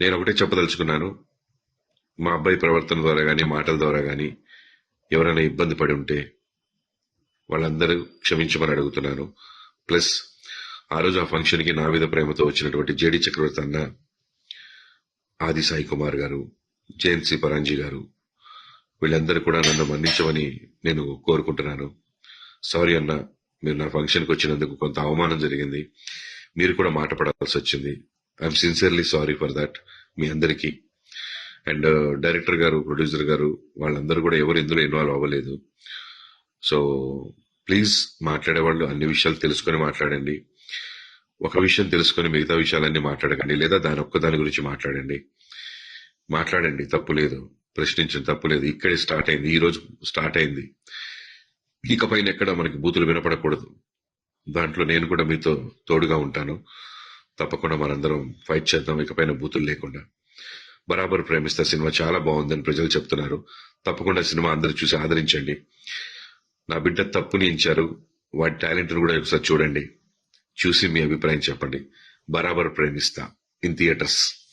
నేను ఒకటే చెప్పదలుచుకున్నాను. మా అబ్బాయి ప్రవర్తన ద్వారా గానీ, మాటల ద్వారా గానీ ఎవరైనా ఇబ్బంది పడి ఉంటే వాళ్ళందరూ క్షమించమని అడుగుతున్నాను. ప్లస్ ఆ రోజు ఆ ఫంక్షన్ కి నా మీద ప్రేమతో వచ్చినటువంటి జేడి చక్రవర్తి అన్న, ఆది సాయి కుమార్ గారు, జేఎన్సీ పరాంజీ గారు, వీళ్ళందరూ కూడా నన్ను మన్నించమని నేను కోరుకుంటున్నాను. సారీ అన్న, మీరు నా ఫంక్షన్కి వచ్చినందుకు కొంత అవమానం జరిగింది, మీరు కూడా మాట పడాల్సి వచ్చింది. I'm sincerely sorry for that మీ అందరికీ. అండ్ డైరెక్టర్ గారు, ప్రొడ్యూసర్ గారు, వాళ్ళందరూ కూడా ఎవరు ఇందులో ఇన్వాల్వ్ అవ్వలేదు. సో ప్లీజ్ మాట్లాడేవాళ్ళు అన్ని విషయాలు తెలుసుకొని మాట్లాడండి. ఒక విషయం తెలుసుకొని మిగతా విషయాలన్నీ మాట్లాడకండి, లేదా దాని గురించి మాట్లాడండి, తప్పు లేదు, ప్రశ్నించిన తప్పు లేదు. ఇక్కడే స్టార్ట్ అయింది, ఈ రోజు స్టార్ట్ అయింది. ఇకపైన ఎక్కడ మనకి బూతులు వినపడకూడదు. దాంట్లో నేను కూడా మీతో తోడుగా ఉంటాను. తప్పకుండా మనందరం ఫైట్ చేద్దాం, ఇకపైన బూతులు లేకుండా. బరాబర్ ప్రేమిస్తా సినిమా చాలా బాగుందని ప్రజలు చెప్తున్నారు. తప్పకుండా సినిమా అందరూ చూసి ఆదరించండి. నా బిడ్డ తప్పుని ఇచ్చారు, వాడి టాలెంట్ కూడా ఒకసారి చూడండి, చూసి మీ అభిప్రాయం చెప్పండి. బరాబర్ ప్రేమిస్తా ఇన్ థియేటర్స్.